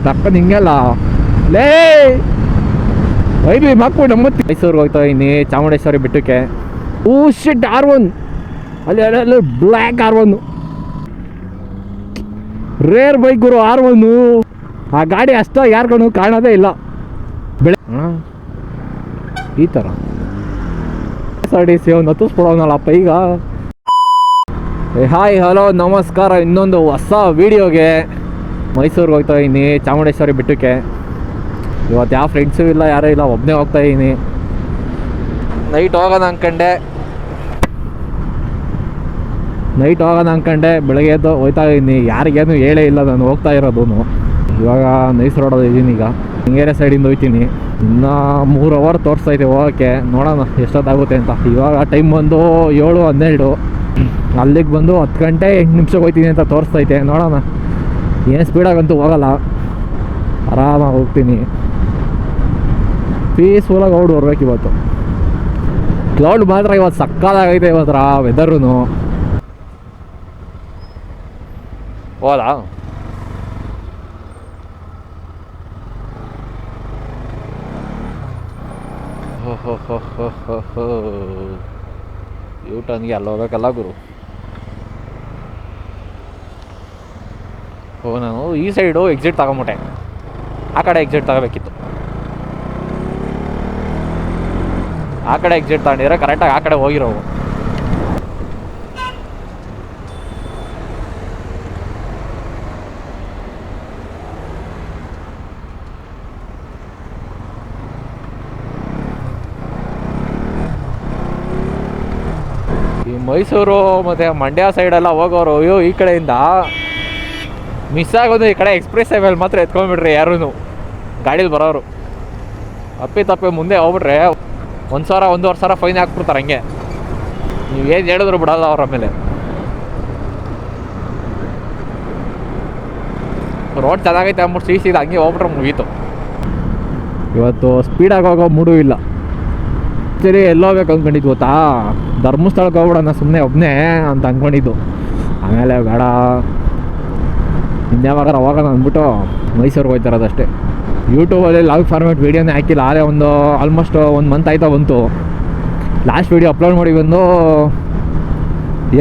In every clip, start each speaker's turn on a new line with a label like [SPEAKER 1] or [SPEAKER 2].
[SPEAKER 1] ತಕ್ಕಂದು ಹಿಂಗೆಲ್ಲ ಲೇ ಐದು ಮಕ್ಕಳು ನಮ್ಮತ್ತಿ ಮೈಸೂರಿಗೆ ಹೋಗ್ತಾ ಇದ್ದೀನಿ ಚಾಮುಂಡೇಶ್ವರಿ ಬೆಟ್ಟಕ್ಕೆ. ಓ ಶಿಟ್ R1 ಅಲ್ಲಿ ಬ್ಲ್ಯಾಕ್ R1 ರೇರ್ ಬೈಕ್ ಗುರು R1. ಆ ಗಾಡಿ ಅಷ್ಟ ಯಾರ್ಕೊಂಡು ಕಾಣೋದೇ ಇಲ್ಲ ಬೆಳೆ ಈ ಥರ SRTC ಒಂದು ಹತ್ತಿಸ್ಬಿಡೋನಲ್ಲಪ್ಪ ಈಗ. ಹಾಯ್ ಹಲೋ ನಮಸ್ಕಾರ, ಇನ್ನೊಂದು ಹೊಸ ವೀಡಿಯೋಗೆ ಮೈಸೂರಿಗೆ ಹೋಗ್ತಾ ಇದ್ದೀನಿ ಚಾಮುಂಡೇಶ್ವರಿ ಬೆಟ್ಟಕ್ಕೆ. ಇವತ್ತು ಯಾವ ಫ್ರೆಂಡ್ಸು ಇಲ್ಲ, ಯಾರೂ ಇಲ್ಲ, ಒಬ್ಬನೇ ಹೋಗ್ತಾ ಇದ್ದೀನಿ. ನೈಟ್ ಹೋಗೋಣ ಅಂದ್ಕೊಂಡೆ ಬೆಳಗ್ಗೆ ಎದ್ದು ಹೋಗ್ತಾ ಇದ್ದೀನಿ. ಯಾರಿಗೇನು ಹೇಳೇ ಇಲ್ಲ ನಾನು ಹೋಗ್ತಾ ಇರೋದು. ಇವಾಗ ನೈಸ್ ರೋಡಲ್ಲಿ ಇದ್ದೀನಿ, ಈಗ ಹಿಂಗೇರೆ ಸೈಡಿಂದ ಹೋಗ್ತೀನಿ. ಇನ್ನೂ 3 ಅವರ್ ತೋರಿಸ್ತೈತೆ ಹೋಗೋಕ್ಕೆ, ನೋಡೋಣ ಎಷ್ಟೊತ್ತಾಗುತ್ತೆ ಅಂತ. ಇವಾಗ ಟೈಮ್ ಬಂದು 7:12, ಅಲ್ಲಿಗೆ ಬಂದು 10 ಗಂಟೆ 8 ನಿಮಿಷಕ್ಕೆ ಹೋಗ್ತೀನಿ ಅಂತ ತೋರಿಸ್ತೈತೆ. ನೋಡೋಣ, ಏನು ಸ್ಪೀಡಾಗಂತೂ ಹೋಗಲ್ಲ, ಆರಾಮಾಗಿ ಹೋಗ್ತೀನಿ. ಪೀಸ್ಫುಲ್ಲಾಗಿ ಔಟ್ ಬರ್ಬೇಕು ಇವತ್ತು. ಕ್ಲೌಡ್ ಮಾತ್ರ ಇವತ್ತು ಸಕ್ಕತ್ತಾಗೈತೆ ಇವತ್ತರ ವೆದರು. ಹೋದಾ ಯೂಟರ್ನ್ಗೆ ಅಲ್ಲಿ ಹೋಗ್ಬೇಕಲ್ಲ ಗುರು. ನಾನು ಈ ಸೈಡು ಎಕ್ಸಿಟ್ ತಗೊಂಬಿಟ್ಟೆ, ಆ ಕಡೆ ಎಕ್ಸಿಟ್ ತಗೋಬೇಕಿತ್ತು. ಆ ಕಡೆ ಎಕ್ಸಿಟ್ ತಗೊಂಡಿದ್ರೆ ಕರೆಕ್ಟಾಗಿ ಆ ಕಡೆ ಹೋಗಿರೋವು. ಈ ಮೈಸೂರು ಮತ್ತು ಮಂಡ್ಯ ಸೈಡೆಲ್ಲ ಹೋಗೋರು ಅಯ್ಯೋ ಈ ಕಡೆಯಿಂದ ಮಿಸ್ ಆಗೋದು. ಈ ಕಡೆ ಎಕ್ಸ್ಪ್ರೆಸ್ ಹೈವೇಲಿ ಮಾತ್ರ ಎತ್ಕೊಂಡ್ಬಿಡ್ರಿ ಯಾರೂ ಗಾಡೀಲಿ ಬರೋರು. ತಪ್ಪಿ ಮುಂದೆ ಹೋಗ್ಬಿಟ್ರೆ 1,000 1,500 ಫೈನ್ ಹಾಕ್ಬಿಡ್ತಾರೆ. ಹಂಗೆ ನೀವು ಏನು ಹೇಳಿದ್ರು ಬಿಡೋಲ್ಲ ಅವ್ರ ಮೇಲೆ. ರೋಡ್ ಚೆನ್ನಾಗೈತೆ ಅಂದ್ಬಿಟ್ಟು ಸೀದಾ ಹಂಗೆ ಹೋಗ್ಬಿಟ್ರೆ ಮುಗೀತು. ಇವತ್ತು ಸ್ಪೀಡಾಗಿ ಹೋಗೋ ಮೂಡೂ ಇಲ್ಲ. ಸರಿ ಎಲ್ಲೋಗ್ಬೇಕು ಅಂದ್ಕೊಂಡಿದ್ದು ಗೊತ್ತಾ, ಧರ್ಮಸ್ಥಳಕ್ಕೆ ಹೋಗ್ಬಿಡೋಣ ಸುಮ್ಮನೆ ಒಬ್ಬನೇ ಅಂತ ಅಂದ್ಕೊಂಡಿದ್ದು. ಆಮೇಲೆ ಬೇಡ, ಇನ್ಯಾವಾಗಾರ ಹೋಗೋಣ ಅಂದ್ಬಿಟ್ಟು ಮೈಸೂರಿಗೆ ಹೋಗ್ತಾರದಷ್ಟೇ. ಯೂಟ್ಯೂಬಲ್ಲಿ ಲಾಂಗ್ ಫಾರ್ಮೇಟ್ ವೀಡಿಯೋನೇ ಹಾಕಿಲ್ಲ. ಆದರೆ ಒಂದು ಆಲ್ಮೋಸ್ಟ್ 1 ಮಂತ್ ಆಯ್ತಾ ಬಂತು. ಲಾಸ್ಟ್ ವೀಡಿಯೋ ಅಪ್ಲೋಡ್ ಮಾಡಿ ಬಂದು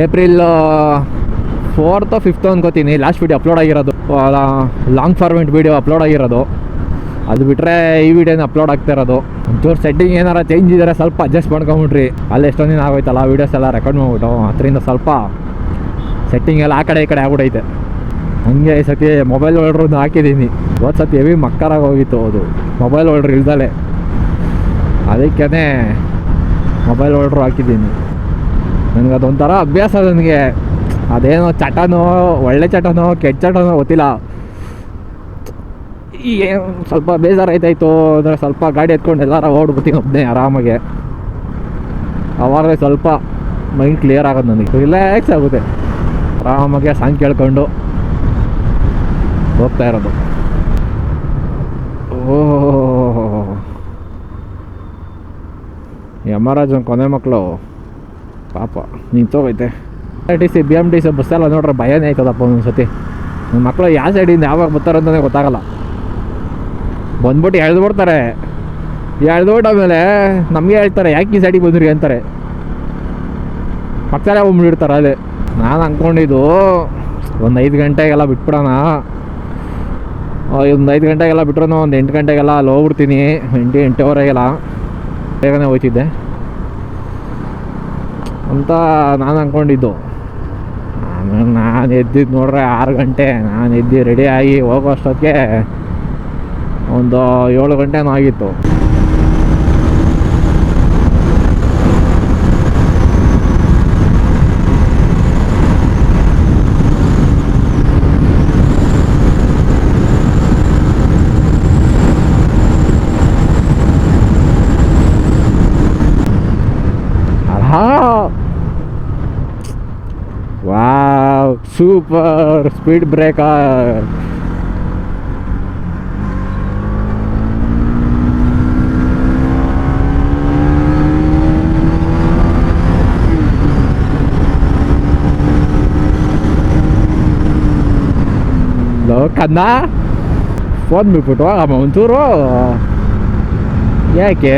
[SPEAKER 1] April 4th or 5th ಅನ್ಕೋತೀನಿ ಲಾಸ್ಟ್ ವೀಡಿಯೋ ಅಪ್ಲೋಡ್ ಆಗಿರೋದು. ಲಾಂಗ್ ಫಾರ್ಮೇಟ್ ವೀಡಿಯೋ ಅಪ್ಲೋಡ್ ಆಗಿರೋದು. ಅದು ಬಿಟ್ಟರೆ ಈ ವಿಡಿಯೋನ ಅಪ್ಲೋಡ್ ಆಗ್ತಾ ಇರೋದು. ಒಂಚೂರು ಸೆಟ್ಟಿಂಗ್ ಏನಾರ ಚೇಂಜ್ ಇದ್ದಾರೆ, ಸ್ವಲ್ಪ ಅಡ್ಜಸ್ಟ್ ಮಾಡ್ಕೊಂಬಿಟ್ರಿ. ಅಲ್ಲಿ ಎಷ್ಟೊಂದು ದಿನ ಆಗೋಯ್ತಲ್ಲ ವೀಡಿಯೋಸ್ ಎಲ್ಲ ರೆಕಾರ್ಡ್ ಮಾಡಿಬಿಟ್ಟು, ಅದರಿಂದ ಸ್ವಲ್ಪ ಸೆಟ್ಟಿಂಗ್ ಎಲ್ಲ ಆ ಕಡೆ ಈ ಕಡೆ ಆಗ್ಬಿಟ್ಟೈತೆ. ಹಂಗೆ ಈ ಸತಿ ಮೊಬೈಲ್ ಹೋಲ್ಡ್ರನ್ನ ಹಾಕಿದ್ದೀನಿ. ಹೋದ ಸತಿ ಹೆವಿ ಮಕ್ಕರಾಗಿ ಹೋಗಿತ್ತು ಅದು ಮೊಬೈಲ್ ಹೋಲ್ಡ್ರ್ ಇಲ್ದಲೆ, ಅದಕ್ಕೇ ಮೊಬೈಲ್ ಹೋಲ್ಡ್ರು ಹಾಕಿದ್ದೀನಿ. ನನಗೆ ಅದೊಂಥರ ಅಭ್ಯಾಸ. ನನಗೆ ಅದೇನೋ ಚಟನೋ ಒಳ್ಳೆ ಚಟನೋ ಕೆಟ್ಟ ಚಟನೋ ಗೊತ್ತಿಲ್ಲ. ಈಗ ಸ್ವಲ್ಪ ಬೇಜಾರಾಯ್ತಾಯಿತ್ತು ಅಂದರೆ ಸ್ವಲ್ಪ ಗಾಡಿ ಎತ್ಕೊಂಡು ಎಲ್ಲಾರ ಓಡ್ಬಿಡ್ತೀನಿ ಒಬ್ಬನೇ ಆರಾಮಾಗೆ. ಅವಾಗಲೇ ಸ್ವಲ್ಪ ಮೈಂಡ್ ಕ್ಲಿಯರ್ ಆಗೋದು, ನನಗೆ ರಿಲ್ಯಾಕ್ಸ್ ಆಗುತ್ತೆ. ಆರಾಮಾಗೆ ಸಾಂಗ್ ಕೇಳ್ಕೊಂಡು ಹೋಗ್ತಾ ಇರೋದು. ಓಹ್, ಯಮರಾಜನ್ ಕೊನೆ ಮಕ್ಕಳು ಪಾಪ ನಿಂತೋಗೈತೆ. SRTC BMTC ಬಸ್ಸೆಲ್ಲ ನೋಡ್ರೆ ಭಯನೇ ಆಯ್ತದಪ್ಪ ಒಂದೊಂದು ಸತಿ. ನನ್ನ ಮಕ್ಕಳು ಯಾವ ಸೈಡಿಂದ ಯಾವಾಗ ಬರ್ತಾರೆ ಅಂತಲೇ ಗೊತ್ತಾಗಲ್ಲ. ಬಂದ್ಬಿಟ್ಟು ಎಳ್ದುಬಿಡ್ತಾರೆ. ಎಳ್ದುಬಿಟ್ಟಾದ್ಮೇಲೆ ನಮಗೆ ಹೇಳ್ತಾರೆ ಯಾಕೆ ಈ ಸೈಡಿಗೆ ಬಂದ್ರಿ ಅಂತಾರೆ. ಪಕ್ಕದಲ್ಲೇ ಹೋಗ್ಬಿಟ್ಟಿರ್ತಾರೆ. ಅದೇ ನಾನು ಅಂದ್ಕೊಂಡಿದ್ದು ಒಂದು 5 ಗಂಟೆಗೆಲ್ಲ ಬಿಟ್ಬಿಡೋಣ, ಒಂದು 5 ಗಂಟೆಗೆಲ್ಲ ಬಿಟ್ರೂ ಒಂದು 8 ಗಂಟೆಗೆಲ್ಲ ಅಲ್ಲಿ ಹೋಗ್ಬಿಡ್ತೀನಿ. 8-8:15 ಬೇಗನೆ ಹೋಗ್ತಿದ್ದೆ ಅಂತ ನಾನು ಅಂದ್ಕೊಂಡಿದ್ದು. ನಾನು ಎದ್ದಿದ್ದು ನೋಡ್ರೆ 6 ಗಂಟೆ. ನಾನು ಎದ್ದು ರೆಡಿಯಾಗಿ ಹೋಗೋ ಅಷ್ಟೊತ್ತಿಗೆ ಒಂದು 7 ಗಂಟೆನೂ ಆಗಿತ್ತು. Wow, super speed breaker. ಕನ್ನ ಫೋನ್ ಬಿಟ್ಬಿಟ್ಟು ಅಮ್ಮ ಒಂಚೂರು ಯಾಕೆ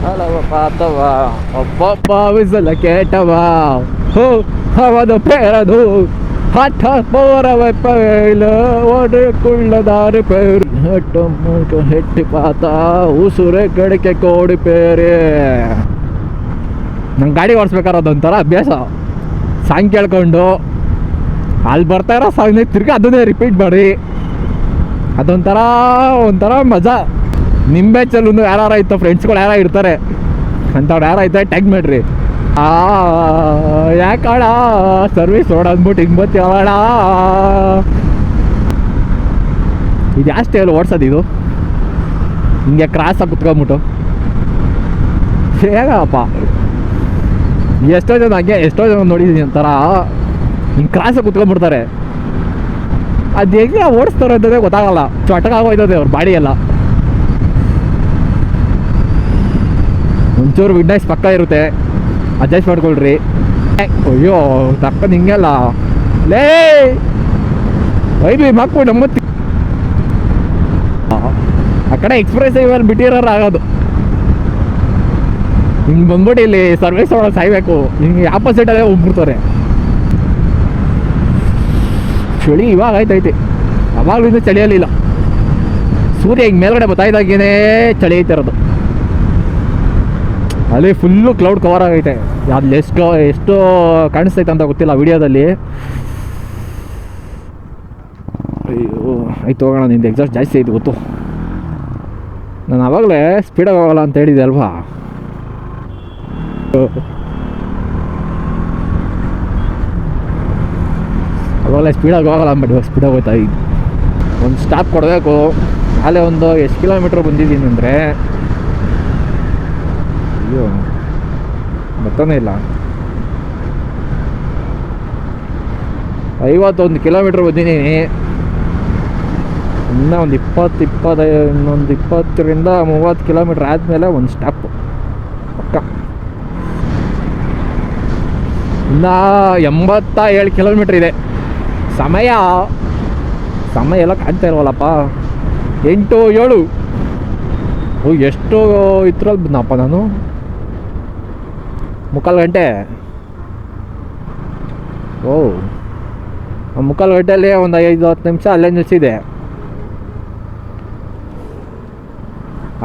[SPEAKER 1] ಅಲ್ಲವ ಪಾತವ ಒಬ್ಬೊಬ್ಬ ವಿಸಲ ಕೇಟವ ಹೋ ಅವನು ಪೇರದು ಹಠ ಪೋರವ ಪೈಲ ಓಡಿಕೊಳ್ಳದಾರು ಪೇರು ಹೆಟ್ಟು ಮೂಕ ಹೆಟ್ಟಿ ಪಾತ ಉಸುರೆ ಕಡಿಕೆ ಕೋಡಿ ಪೇರೆ. ನಂಗೆ ಗಾಡಿ ಓಡಿಸ್ಬೇಕಾದ್ರೆ ಅದೊಂಥರ ಅಭ್ಯಾಸ. ಸಾಂಗ್ ಕೇಳ್ಕೊಂಡು ಅಲ್ಲಿ ಬರ್ತಾ ಇರೋ ಸಾಂಗ್ನ ತಿರ್ಗಿ ಅದನ್ನೇ ರಿಪೀಟ್ ಮಾಡಿ ಒಂಥರ ಮಜಾ. ನಿಂಬೆ ಚಲೂ ಯಾರು ಇತ್ತು ಫ್ರೆಂಡ್ಸ್ಗಳು ಯಾರು ಇರ್ತಾರೆ ಅಂಥವ್ರು ಯಾರು ಐತೆ ಟ್ಯಾಗ್ ಮಾಡ್ರಿ. ಯಾಕಣ ಸರ್ವಿಸ್ ರೋಡ್ ಅಂದ್ಬಿಟ್ಟು ಹಿಂಗೆ ಬತ್ತೀವಣ. ಇದು ಜಾಸ್ತಿ ಅಲ್ಲ ಓಡ್ಸೋದು, ಇದು ಹಿಂಗೆ ಕ್ರಾಸಾಗಿ ಕುತ್ಕೊಂಬಿಟ್ಟು ಹೇಗಪ್ಪ. ಎಷ್ಟೋ ಜನ ನೋಡಿದ್ದೀನಿ ಒಂಥರ ಹಿಂಗೆ ಕ್ರಾಸಾಗಿ ಕುತ್ಕೊಂಡ್ಬಿಡ್ತಾರೆ. ಅದು ಹೆಂಗೆ ಓಡಿಸ್ತಾರೆ ಅಂತಂದರೆ ಗೊತ್ತಾಗಲ್ಲ. ಚೊಟಕಾಗೋಯ್ತದೆ ಅವ್ರ ಬಾಡಿ ಎಲ್ಲ. ಒಂಚೂರು ವಿಡ್ನೆಸ್ ಪಕ್ಕ ಇರುತ್ತೆ, ಅಡ್ಜಸ್ಟ್ ಮಾಡ್ಕೊಳ್ರಿ. ಅಯ್ಯೋ ತಕ್ಕಂದು ಹಿಂಗೆಲ್ಲ ಲೇ ಐಬಿ ಮಕ್ಕಳು ನಮ್ಮತ್ತಿ ಆ ಕಡೆ ಎಕ್ಸ್ಪ್ರೆಸ್ ಹೈವೇಲಿ ಬಿಟ್ಟಿರೋರು ಆಗೋದು. ಹಿಂಗೆ ಬಂದ್ಬಿಟ್ಟು ಇಲ್ಲಿ ಸರ್ವಿಸ್ ಒಳಗೆ ಸಾಯ್ಬೇಕು. ಹಿಂಗೆ ಆಪೋಸಿಟಲ್ಲೇ ಹೋಗ್ಬಿಡ್ತಾರೆ. ಚಳಿ ಇವಾಗ ಆಯ್ತೈತಿ, ಅವಾಗಲಿಂದ ಚಳಿಯಲ್ಲಿಲ್ಲ. ಸೂರ್ಯ ಹಿಂಗೆ ಮೇಲ್ಗಡೆ ಬತ್ತಾಯ್ದಾಗೇನೆ ಚಳಿ ಐತಿರೋದು. ಅಲ್ಲಿ ಫುಲ್ಲು ಕ್ಲೌಡ್ ಕವರ್ ಆಗೈತೆ. ಅಲ್ಲಿ ಎಷ್ಟು ಕಾಣಿಸ್ತೈತೆ ಅಂತ ಗೊತ್ತಿಲ್ಲ ವಿಡಿಯೋದಲ್ಲಿ. ಅಯ್ಯೋ ಆಯ್ತು ಹೋಗೋಣ, ನಿಂದು ಎಕ್ಸಾಸ್ಟ್ ಜಾಸ್ತಿ ಐತೆ ಗೊತ್ತು. ನಾನು ಆವಾಗಲೇ ಸ್ಪೀಡಾಗಿ ಹೋಗಲ್ಲ ಅಂತ ಹೇಳಿದೆ ಅಲ್ವಾ. ಅವಾಗಲೇ ಸ್ಪೀಡಾಗಿ ಹೋಗಲ್ಲ ಅಂದ್ಬಿಟ್ಟು ಇವಾಗ ಸ್ಪೀಡಾಗಿ ಹೋಗ್ತಾ ಇದ್ದೀನಿ. ಒಂದು ಸ್ಟಾಪ್ ಕೊಡಬೇಕು. ಅಲ್ಲೇ ಒಂದು ಎಷ್ಟು ಕಿಲೋಮೀಟ್ರ್ ಬಂದಿದ್ದೀನಿ ಅಂದರೆ, ಅಯ್ಯೋ ಬರ್ತಾನೆ ಇಲ್ಲ. 51 ಕಿಲೋಮೀಟ್ರ್ ಬಂದಿದ್ದೀನಿ. ಇನ್ನೂ ಒಂದು 20ರಿಂದ 30 ಕಿಲೋಮೀಟ್ರ್ ಆದಮೇಲೆ ಒಂದು ಸ್ಟಾಪು ಪಕ್ಕ. ಇನ್ನು 87 ಕಿಲೋಮೀಟ್ರ್ ಇದೆ. ಸಮಯ ಎಲ್ಲ ಕಾಣ್ತಾ ಇಲ್ವಲ್ಲಪ್ಪ. 8:07. ಎಷ್ಟು ಇದ್ರಲ್ಲಿ ಬಂದಪ್ಪ ನಾನು. 3/4 ಗಂಟೆ. ಆ 3/4 ಗಂಟೆಯಲ್ಲಿ ಒಂದು 5-10 ನಿಮಿಷ ಅಲ್ಲೇ ನಿಲ್ಲಿಸಿದೆ.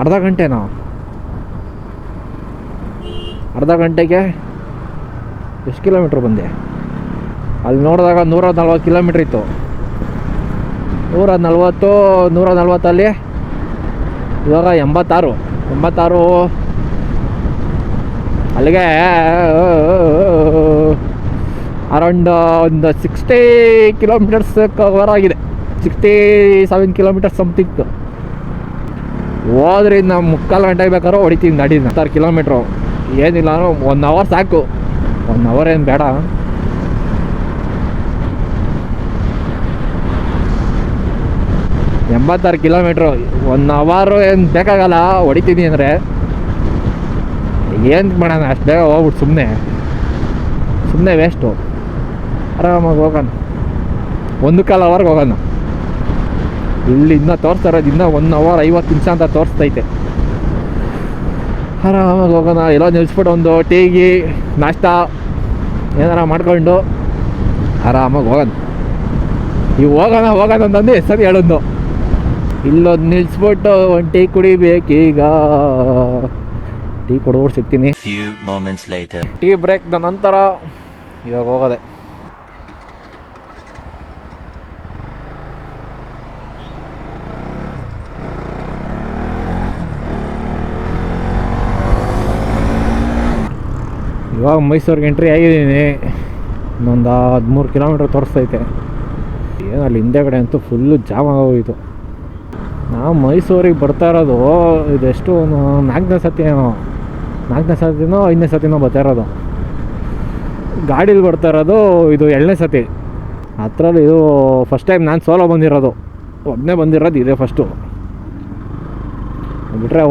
[SPEAKER 1] ಅರ್ಧ ಗಂಟೆನಾ? ಅರ್ಧ ಗಂಟೆಗೆ ಎಷ್ಟು ಕಿಲೋಮೀಟ್ರ್ ಬಂದೆ? ಅಲ್ಲಿ ನೋಡಿದಾಗ 140 ಕಿಲೋಮೀಟ್ರ್ ಇತ್ತು. 140 ಇವಾಗ 86. ಅಲ್ಲಿಗೆ ಅರೌಂಡ್ ಒಂದು 60 ಕಿಲೋಮೀಟರ್ಸ್ ಕವರ್ ಆಗಿದೆ. 67 ಕಿಲೋಮೀಟರ್ಸ್ ಸಮಥಿಂಗ್. ಹೋದ್ರಿಂದ 3/4 ಗಂಟೆಗೆ ಬೇಕಾದ್ರೂ ಹೊಡಿತೀನಿ ಗಾಡಿನ. 6 ಕಿಲೋಮೀಟ್ರು ಏನಿಲ್ಲ, 1 ಅವರ್ ಸಾಕು. 1 ಅವರ್ ಏನು ಬೇಡ. ಎಂಬತ್ತಾರು ಕಿಲೋಮೀಟ್ರು 1 ಅವರು ಏನು ಬೇಕಾಗಲ್ಲ ಹೊಡಿತೀನಿ ಅಂದರೆ. ಏನು ಮಾಡೋಣ, ಅಷ್ಟು ಬೇಗ ಹೋಗ್ಬಿಟ್ಟು ಸುಮ್ಮನೆ ವೇಸ್ಟು. ಆರಾಮಾಗಿ ಹೋಗೋಣ, 1/4 ಅವರ್ಗೆ ಹೋಗೋಣ. ಇಲ್ಲಿ ಇನ್ನೂ ತೋರಿಸ್ತಾ ಇರೋದು ಇನ್ನೂ 1 ಅವರ್ 50 ನಿಮಿಷ ಅಂತ ತೋರಿಸ್ತೈತೆ. ಆರಾಮಾಗಿ ಹೋಗೋಣ. ಎಲ್ಲ ನಿಲ್ಲಿಸ್ಬಿಟ್ಟು ಒಂದು ಟೀಗಿ ನಾಷ್ಟ ಏನಾರ ಮಾಡ್ಕೊಂಡು ಆರಾಮಾಗಿ ಹೋಗೋಣ. ಇವು ಹೋಗೋಣ ಅಂತಂದು ಸರಿ ಹೇಳೋದು. ಇಲ್ಲೊಂದು ನಿಲ್ಲಿಸ್ಬಿಟ್ಟು ಒಂದು ಟೀ ಕುಡಿಬೇಕೀಗ. ಟೀ ಕೊಡ್ಬಿಟ್ಟು ಸಿಗ್ತೀನಿ. ಟೀ ಬ್ರೇಕ್ನ ನಂತರ ಇವಾಗ ಹೋಗೋದೆ. ಇವಾಗ ಮೈಸೂರಿಗೆ ಎಂಟ್ರಿ ಆಗಿದ್ದೀನಿ. ಇನ್ನೊಂದು 13 ಕಿಲೋಮೀಟ್ರ್ ತೋರಿಸ್ತೈತೆ. ಏನು ಅಲ್ಲಿ ಹಿಂದೆಗಡೆ ಅಂತೂ ಫುಲ್ಲು ಜಾಮ್ ಆಗೋಗಿತ್ತು. ನಾವು ಮೈಸೂರಿಗೆ ಬರ್ತಾ ಇರೋದು ಇದೆಷ್ಟು 4ನೇ ಸತಿನೋ 5ನೇ ಸತಿನೋ ಬರ್ತಾ ಇರೋದು. ಗಾಡೀಲಿ ಬರ್ತಾ ಇರೋದು ಇದು 2ನೇ ಸತಿ. ಅದರಲ್ಲಿ ಇದು ಫಸ್ಟ್ ಟೈಮ್ ನಾನು ಸೋಲೋ ಬಂದಿರೋದು. ಒಬ್ಬನೇ ಬಂದಿರೋದು ಇದೇ ಫಸ್ಟು. ಬಿಟ್ಟರೆ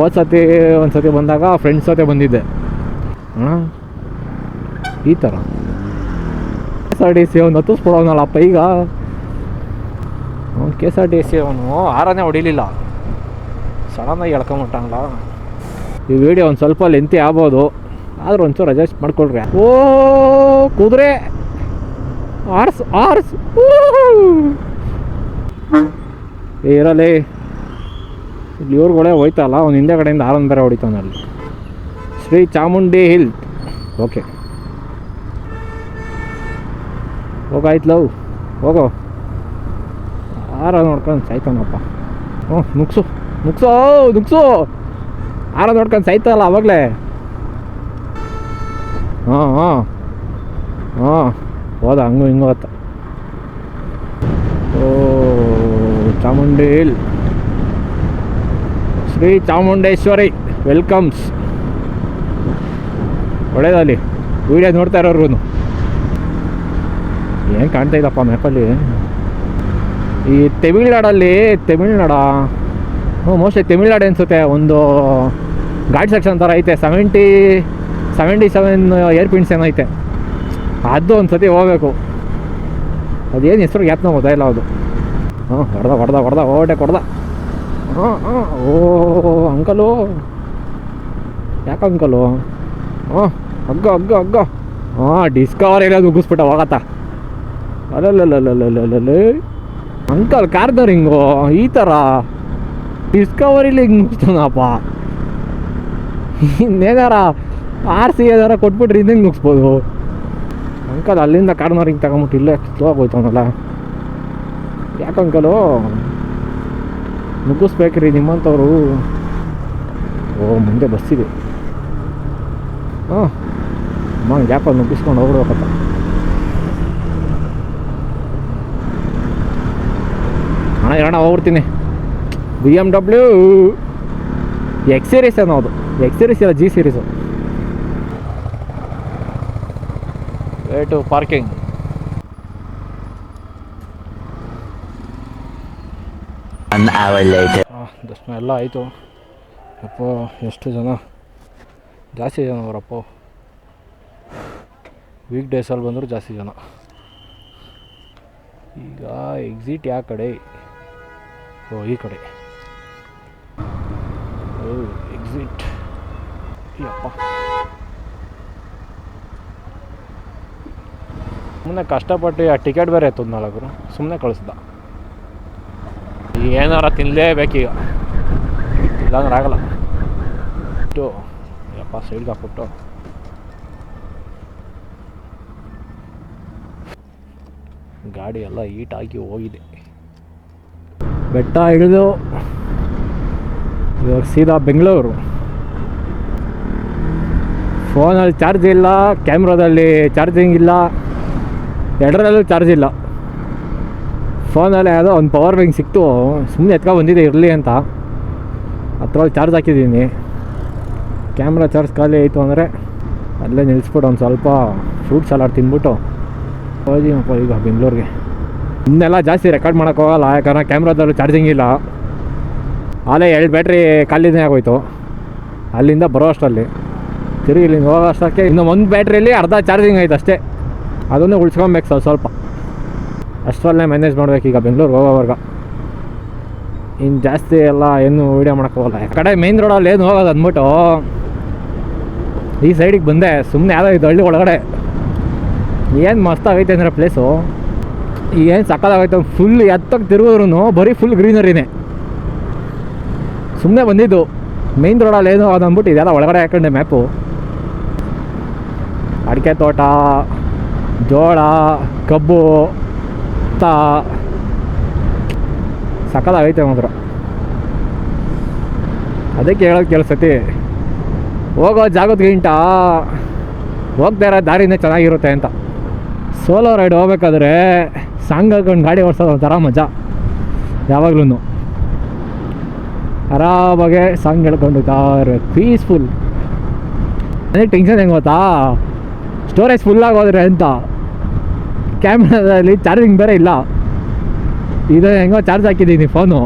[SPEAKER 1] ಒಂದು ಸತಿ ಬಂದಾಗ ಫ್ರೆಂಡ್ಸ್ ಜೊತೆ ಬಂದಿದ್ದೆ. ಈ ಥರ SRTC ಒಂದು ಹತ್ತಿಸ್ಬಿಡೋನಲ್ಲಪ್ಪ ಈಗ. ಅವ್ನು KSRTC ಅವನು ಆರನೇ ಹೊಡಿಲಿಲ್ಲ, ಸಡನ್ನಾಗಿ ಎಳ್ಕೊಂಬಿಟ್ಟಂಗಲ್ಲ. ಈ ವಿಡಿಯೋ ಒಂದು ಸ್ವಲ್ಪ ಲೆಂತಿ ಆಗ್ಬೋದು, ಆದ್ರೆ ಒಂಚೂರು ಅಡ್ಜಸ್ಟ್ ಮಾಡ್ಕೊಳ್ರಿ. ಓ ಕುದುರೆ ಆರ್ಸ್ ಇರಲಿ. ಇಲ್ಲಿ ಇವ್ರುಗಳೇ ಹೋಯ್ತಲ್ಲ, ಅವ್ನು ಹಿಂದೆ ಕಡೆಯಿಂದ ಆರನ್ ಬೇರೆ ಹೊಡಿತಾನಲ್ಲಿ. ಶ್ರೀ ಚಾಮುಂಡಿ ಹಿಲ್. ಓಕೆ ಹೋಗಾಯ್ತಲವ್, ಹೋಗೋ. ಆರ ನೋಡ್ಕೊಂಡು ಸಾಯ್ತಾನಪ್ಪ. ಹ್ಞೂ ನುಗ್ಸು ಆರ ನೋಡ್ಕೊಂಡು ಸಾಯ್ತಲ್ಲ ಅವಾಗಲೇ. ಹಾಂ ಹೋದ ಹಂಗೂ ಹಿಂಗೂ ಹೊತ್ತ. ಓ ಚಾಮುಂಡಿ ಹಿಲ್, ಶ್ರೀ ಚಾಮುಂಡೇಶ್ವರಿ ವೆಲ್ಕಮ್ಸ್. ಒಳ್ಳೇದಲ್ಲಿ ವಿಡಿಯೋ ನೋಡ್ತಾ ಇರೋರು ಏನು ಕಾಣ್ತಾ ಇದ್ದಪ್ಪ ಮ್ಯಾಪಲ್ಲಿ. ಈ ತಮಿಳ್ನಾಡ ಮೋಸ್ಟ್ಲಿ ತಮಿಳ್ನಾಡು ಅನಿಸುತ್ತೆ. ಒಂದು ಘಾಟ್ ಸೆಕ್ಷನ್ ಥರ ಐತೆ, 77 ಏರ್ ಪಿನ್ಸ್ ಏನೈತೆ, ಅದು ಒಂದು ಸತಿ ಹೋಗ್ಬೇಕು. ಅದೇನು ಹೆಸರು ಯಾತ್ನ ಗೊತ್ತಾಯಿಲ್ಲ ಅದು. ಹೊಡೆದ ಓಟೆ ಕೊಡ್ದ. ಓ ಅಂಕಲು, ಯಾಕೆ ಅಂಕಲು? ಹಗ್ಗ ಡಿಸ್ಕವರ್ ಎಲ್ಲ ನುಗ್ಗಿಸ್ಬಿಟ್ಟ ಹೋಗತ್ತ. ಅಲ್ಲಲ್ಲಲ್ಲಲ್ಲಲ್ಲಲ್ಲ ಅಂಕಲ್ ಕಾರ್ನರಿಂಗು ಈ ಥರ ಡಿಸ್ಕವರಿಲಿ ಹಿಂಗೆ ಮುಗಿಸ್ತಾನಪ್ಪ. ಇನ್ನೇನಾರ RC ಏನಾರ ಕೊಟ್ಬಿಟ್ರೆ ಹಿಂಗೆ ನುಗ್ಸ್ಬೋದು. ಅಂಕಲ್ ಅಲ್ಲಿಂದ ಕಾರ್ನರಿಂಗ್ ತಗೊಂಬಿಟ್ಟು ಇಲ್ಲೇ ಸ್ಲೋ ಆಗೋಯ್ತಾನಲ್ಲ. ಯಾಕೆ ಅಂಕಲು ನುಗ್ಗಿಸ್ಬೇಕ್ರಿ ನಿಮ್ಮಂಥವ್ರು? ಓ ಮುಂದೆ ಬಸ್ಸಿದೆ. ಗ್ಯಾಪಲ್ಲಿ ನುಗ್ಗಿಸ್ಕೊಂಡು ಹೋಗ್ಬಿಡ್ಬೇಕಪ್ಪ. ಅಣ್ಣ ಹೋಗ್ಬಿಡ್ತೀನಿ. BMW X ಸೀರೀಸ್ ಅನ್ನೋದು, X ಸೀರೀಸ್ ಇಲ್ಲ G ಸೀರೀಸು. To parking. ದರ್ಶನ ಎಲ್ಲ ಆಯಿತು. ಅಪ್ಪ ಎಷ್ಟು ಜನ, ಜಾಸ್ತಿ ಜನ ಅವರಪ್ಪ. ವೀಕ್ ಡೇಸಲ್ಲಿ ಬಂದರೂ ಜಾಸ್ತಿ ಜನ. ಈಗ ಎಕ್ಸಿಟ್ ಯಾವ ಕಡೆ? ಓ ಈ ಕಡೆ. ಓ ಎಕ್ಸಿಟ್. ಯಪ್ಪ ಸುಮ್ಮನೆ ಕಷ್ಟಪಟ್ಟು ಆ ಟಿಕೆಟ್ ಬೇರೆ ಎತ್ತದ 4 ಸುಮ್ಮನೆ ಕಳಿಸ್ದ. ಏನಾರ ತಿನ್ನಲೇಬೇಕೀಗ, ಇಲ್ಲಾಂದ್ರೆ ಆಗಲ್ಲ. ಇಟ್ಟು ಯಪ್ಪ ಸೈಡ್ಗೆ ಹಾಕ್ಬಿಟ್ಟು ಗಾಡಿ ಎಲ್ಲ ಹೀಟಾಗಿ ಹೋಗಿದೆ. ಬೆಟ್ಟ ಇಳಿದು ಇವಾಗ ಸೀದಾ ಬೆಂಗಳೂರು. ಫೋನಲ್ಲಿ ಚಾರ್ಜ್ ಇಲ್ಲ, ಕ್ಯಾಮ್ರಾದಲ್ಲಿ ಚಾರ್ಜಿಂಗ್ ಇಲ್ಲ, ಎರಡರಲ್ಲೂ ಚಾರ್ಜ್ ಇಲ್ಲ. ಫೋನಲ್ಲಿ ಯಾವುದೋ ಒಂದು ಪವರ್ ಬ್ಯಾಂಕ್ ಸಿಕ್ತು, ಸುಮ್ಮನೆ ಬಂದಿದೆ ಇರಲಿ ಅಂತ ಅದ್ರಲ್ಲಿ ಚಾರ್ಜ್ ಹಾಕಿದ್ದೀನಿ. ಕ್ಯಾಮ್ರಾ ಚಾರ್ಜ್ ಖಾಲಿ ಆಯಿತು ಅಂದರೆ ಅಲ್ಲೇ ನಿಲ್ಲಿಸ್ಬಿಟ್ಟು ಒಂದು ಸ್ವಲ್ಪ ಫ್ರೂಟ್ ಸಲಾಡ್ ತಿಂದ್ಬಿಟ್ಟು ಹೋಗಿನಪ್ಪ ಈಗ ಬೆಂಗಳೂರಿಗೆ. ಇನ್ನೆಲ್ಲ ಜಾಸ್ತಿ ರೆಕಾರ್ಡ್ ಮಾಡೋಕ್ಕೋಗಲ್ಲ, ಯಾಕಂದ್ರೆ ಕ್ಯಾಮ್ರಾದಲ್ಲೂ ಚಾರ್ಜಿಂಗ್ ಇಲ್ಲ. ಆಲೇ 2 ಬ್ಯಾಟ್ರಿ ಖಾಲಿನೇ ಆಗೋಯ್ತು ಅಲ್ಲಿಂದ ಬರೋ ಅಷ್ಟರಲ್ಲಿ. ತಿರುಗಿ ಇಲ್ಲಿಂದ ಹೋಗೋ ಅಷ್ಟಕ್ಕೆ ಇನ್ನು 1 ಬ್ಯಾಟ್ರಿಯಲ್ಲಿ ಅರ್ಧ ಚಾರ್ಜಿಂಗ್ ಆಯ್ತು ಅಷ್ಟೇ. ಅದನ್ನೇ ಉಳಿಸ್ಕೊಬೇಕು ಸ್ವಲ್ಪ. ಅಷ್ಟರಲ್ಲೇ ಮ್ಯಾನೇಜ್ ಮಾಡ್ಬೇಕೀಗ ಬೆಂಗಳೂರಿಗೆ ಹೋಗೋವರ್ಗ. ಇನ್ನು ಜಾಸ್ತಿ ಎಲ್ಲ ಏನು ವೀಡಿಯೋ ಮಾಡೋಕ್ಕೋಗಲ್ಲ. ಕಡೆ ಮೇನ್ ರೋಡಲ್ಲಿ ಏನು ಹೋಗೋದು ಅಂದ್ಬಿಟ್ಟು ಈ ಸೈಡಿಗೆ ಬಂದೆ. ಸುಮ್ಮನೆ ಯಾವುದೋ ಇದು ಹಳ್ಳಿ ಒಳಗಡೆ ಏನು ಮಸ್ತಾಗೈತೆ ಅಂದರೆ ಪ್ಲೇಸು, ಏನು ಸಕ್ಕತ್ತಾಗೈತೆ. ಫುಲ್ ಎತ್ತಕ್ಕೆ ತಿರುಗಿದ್ರು ಬರೀ ಫುಲ್ ಗ್ರೀನರಿನೇ. ಸುಮ್ಮನೆ ಬಂದಿದ್ದು ಮೇನ್ ರೋಡಲ್ಲಿ ಏನು ಅದು ಅಂದ್ಬಿಟ್ಟು ಇದೆಲ್ಲ ಒಳಗಡೆ ಹಾಕೊಂಡೆ ಮ್ಯಾಪು. ಅಡಿಕೆ ತೋಟ, ಜೋಳ, ಕಬ್ಬು, ಸಕ್ಕತ್ತಾಗೈತೆ ಮಾತ್ರ. ಅದಕ್ಕೆ ಹೇಳೋದು ಕೆಲಸತಿ ಹೋಗೋ ಜಾಗದ್ಗಿಂತ ಹೋಗ್ತಾ ಇರೋ ದಾರಿನೇ ಚೆನ್ನಾಗಿರುತ್ತೆ ಅಂತ. ಸೋಲೋ ರೈಡ್ ಹೋಗ್ಬೇಕಾದ್ರೆ ಸಾಂಗ್ ಹಾಕೊಂಡು ಗಾಡಿ ಓಡಿಸೋದು ಒಂಥರ ಮಜಾ. ಯಾವಾಗ್ಲೂ ಆರಾಮಾಗೆ ಸಾಂಗ್ ಹೇಳ್ಕೊಂಡು ಪೀಸ್ಫುಲ್. ನನಗೆ ಟೆನ್ಷನ್ ಹೆಂಗೆ ಗೊತ್ತಾ, ಸ್ಟೋರೇಜ್ ಫುಲ್ಲಾಗೋದ್ರೆ ಅಂತ. ಕ್ಯಾಮ್ರಾದಲ್ಲಿ ಚಾರ್ಜಿಂಗ್ ಬೇರೆ ಇಲ್ಲ. ಇದು ಹೆಂಗೋ ಚಾರ್ಜ್ ಹಾಕಿದ್ದೀನಿ ಫೋನು.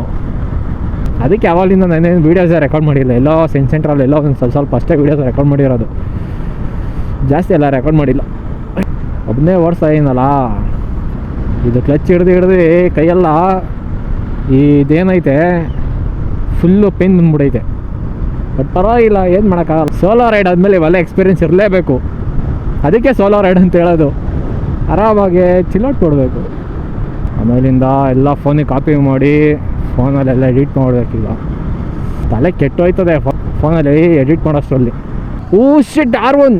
[SPEAKER 1] ಅದಕ್ಕೆ ಯಾವಾಗಲಿಂದ ನಾನೇನು ವೀಡಿಯೋಸೇ ರೆಕಾರ್ಡ್ ಮಾಡಿಲ್ಲ. ಎಲ್ಲೋ ಸೆಂಟ್ರಲ್ಲಿ ಎಲ್ಲೋ ಒಂದು ಸ್ವಲ್ಪ ಅಷ್ಟೇ ವೀಡಿಯೋಸ್ ರೆಕಾರ್ಡ್ ಮಾಡಿರೋದು, ಜಾಸ್ತಿ ಎಲ್ಲ ರೆಕಾರ್ಡ್ ಮಾಡಿಲ್ಲ. ಒಬ್ಬನೇ ಓಡಿಸ್ತಾ ಏನಲ್ಲ, ಇದು ಕ್ಲಚ್ ಹಿಡ್ದು ಕೈಯೆಲ್ಲ ಇದೇನೈತೆ ಫುಲ್ಲು ಪೇನ್ ಬಂದ್ಬಿಡೈತೆ. ಬಟ್ ಪರವಾಗಿಲ್ಲ, ಏನು ಮಾಡೋಕ್ಕಾಗಲ್ಲ. ಸೋಲೋ ರೈಡ್ ಆದಮೇಲೆ ಇವೆಲ್ಲ ಎಕ್ಸ್ಪೀರಿಯೆನ್ಸ್ ಇರಲೇಬೇಕು. ಅದಕ್ಕೆ ಸೋಲೋ ರೈಡ್ ಅಂತ ಹೇಳೋದು. ಆರಾಮಾಗಿ ಚಿಲ್ಲೌಟ್ ಕೊಡಬೇಕು. ಆಮೇಲಿಂದ ಎಲ್ಲ ಫೋನಿಗೆ ಕಾಪಿ ಮಾಡಿ ಫೋನಲ್ಲೆಲ್ಲ ಎಡಿಟ್ ಮಾಡಬೇಕೀಗ. ತಲೆ ಕೆಟ್ಟೋಯ್ತದೆ ಫೋನಲ್ಲಿ ಎಡಿಟ್ ಮಾಡೋಷ್ಟರಲ್ಲಿ. ಶಿಟ್ R1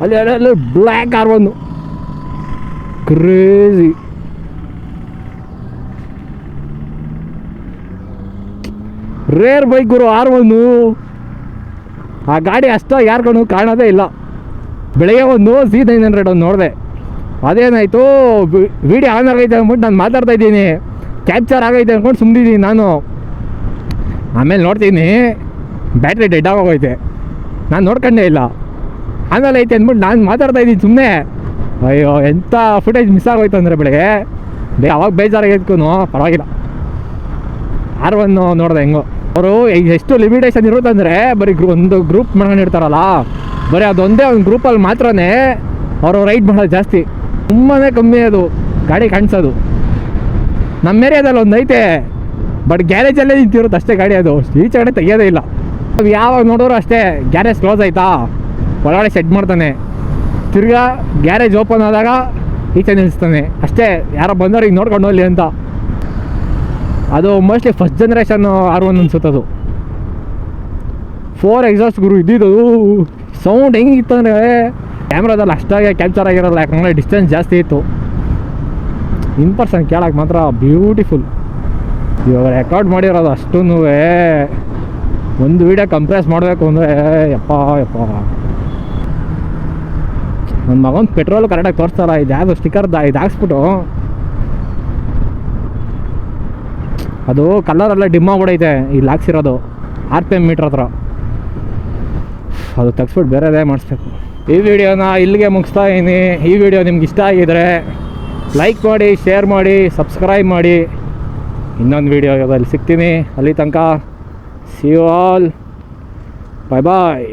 [SPEAKER 1] ಅಲ್ಲಿ black R1 crazy. Rare bike ಗುರು R1. ಆ ಗಾಡಿ ಅಷ್ಟಾಗಿ ಯಾರ್ಗೂ ಕಾಣೋದೇ ಇಲ್ಲ. ಬೆಳಗ್ಗೆ ಒಂದು C900 ಒಂದು ನೋಡಿದೆ. ಅದೇನಾಯಿತು, ವೀಡಿಯೋ ಆನ್ ಆಗೈತೆ ಅಂದ್ಬಿಟ್ಟು ನಾನು ಮಾತಾಡ್ತಾ ಇದ್ದೀನಿ, ಕ್ಯಾಪ್ಚರ್ ಆಗೈತೆ ಅಂದ್ಕೊಂಡು ಸುಮ್ಮನಿದ್ದೀನಿ ನಾನು. ಆಮೇಲೆ ನೋಡ್ತೀನಿ ಬ್ಯಾಟ್ರಿ ಡೆಡ್ ಆಗೋಗೈತೆ. ನಾನು ನೋಡ್ಕೊಂಡೇ ಇಲ್ಲ. ಆಮೇಲೆ ಐತೆ ಅಂದ್ಬಿಟ್ಟು ನಾನು ಮಾತಾಡ್ತಾ ಇದ್ದೀನಿ ಸುಮ್ಮನೆ. ಅಯ್ಯೋ, ಎಂಥ ಫುಟೇಜ್ ಮಿಸ್ ಆಗೋಯ್ತು ಅಂದರೆ ಬೆಳಗ್ಗೆ. ಅವಾಗ ಬೇಜಾರಾಗೈತ್ಕೂ ಪರವಾಗಿಲ್ಲ. R1 ನೋಡಿದೆ ಹೆಂಗೋ. ಅವರು ಎಷ್ಟು ಲಿಮಿಟೇಷನ್ ಇರುತ್ತಂದರೆ ಬರೀ ಒಂದು ಗ್ರೂಪ್ ಮಾಡ್ಕೊಂಡಿರ್ತಾರಲ್ಲ, ಬರೀ ಅದೊಂದೇ ಒಂದು ಗ್ರೂಪಲ್ಲಿ ಮಾತ್ರನೇ ಅವರು ರೈಡ್ ಮಾಡೋದು ಜಾಸ್ತಿ. ತುಂಬಾ ಕಮ್ಮಿ ಅದು ಗಾಡಿ ಕಾಣಿಸೋದು. ನಮ್ಮ ಏರಿಯಾದಲ್ಲಿ ಒಂದು ಐತೆ, ಬಟ್ ಗ್ಯಾರೇಜಲ್ಲೇ ನಿಂತಿರುತ್ತೆ ಅಷ್ಟೇ ಗಾಡಿ. ಅದು ಈಚೆ ಕಡೆ ತೆಗಿಯೋದೇ ಇಲ್ಲ. ಯಾವಾಗ ನೋಡೋರು ಅಷ್ಟೇ, ಗ್ಯಾರೇಜ್ ಕ್ಲೋಸ್ ಆಯಿತಾ ಒಳಗಡೆ ಸೆಟ್ ಮಾಡ್ತಾನೆ, ತಿರ್ಗಾ ಗ್ಯಾರೇಜ್ ಓಪನ್ ಆದಾಗ ಈಚೆ ನಿಲ್ಲಿಸ್ತಾನೆ ಅಷ್ಟೇ. ಯಾರೋ ಬಂದವ್ರಿಗೆ ನೋಡ್ಕೊಂಡು ಹೋಗಲಿ ಅಂತ. ಅದು ಮೋಸ್ಟ್ಲಿ ಫಸ್ಟ್ ಜನ್ರೇಷನ್ R1 ಅನ್ಸುತ್ತದು. 4 ಎಕ್ಸಾಸ್ಟ್ ಗುರು ಇದ್ದಿದ್ದು. ಸೌಂಡ್ ಹೆಂಗಿತ್ತು ಅಂದರೆ ಕ್ಯಾಮ್ರಾದಲ್ಲಿ ಅಷ್ಟಾಗೆ ಕ್ಯಾಪ್ಚರ್ ಆಗಿರೋಲ್ಲ, ಯಾಕಂದರೆ ಡಿಸ್ಟೆನ್ಸ್ ಜಾಸ್ತಿ ಇತ್ತು. ಇನ್ ಪರ್ಸನ್ ಕೇಳೋಕೆ ಮಾತ್ರ ಬ್ಯೂಟಿಫುಲ್. ಇವಾಗ ರೆಕಾರ್ಡ್ ಮಾಡಿರೋದು ಅಷ್ಟೂ ಒಂದು ವೀಡಿಯೋ ಕಂಪ್ರೆಸ್ ಮಾಡಬೇಕು ಅಂದರೆ ಯಪ್ಪ. ನನ್ನ ಮಗನ ಪೆಟ್ರೋಲ್ ಕರೆಕ್ಟಾಗಿ ತೋರಿಸ್ತಾರ. ಇದು ಯಾವುದು ಸ್ಟಿಕ್ಕರ್ ಇದು ಹಾಕ್ಸ್ಬಿಟ್ಟು ಅದು ಕಲರೆಲ್ಲ ಡಿಮ್ ಆಗ್ಬಿಡೈತೆ ಇಲ್ಲಿ ಹಾಕ್ಸಿರೋದು RPM ಮೀಟ್ರ್ ಹತ್ರ. ಅದು ತೆಗ್ಸ್ಬಿಟ್ಟು ಬೇರೆದೇ ಮಾಡಿಸ್ಬೇಕು. ಈ ವಿಡಿಯೋನ ಇಲ್ಲಿಗೆ ಮುಗಿಸ್ತಾ ಇದ್ದೀನಿ. ಈ ವಿಡಿಯೋ ನಿಮ್ಗೆ ಇಷ್ಟ ಆಗಿದರೆ ಲೈಕ್ ಮಾಡಿ, ಶೇರ್ ಮಾಡಿ, ಸಬ್ಸ್ಕ್ರೈಬ್ ಮಾಡಿ. ಇನ್ನೊಂದು ವಿಡಿಯೋದಲ್ಲಿ ಸಿಗ್ತೀನಿ. ಅಲ್ಲಿ ತನಕ see you all. Bye bye.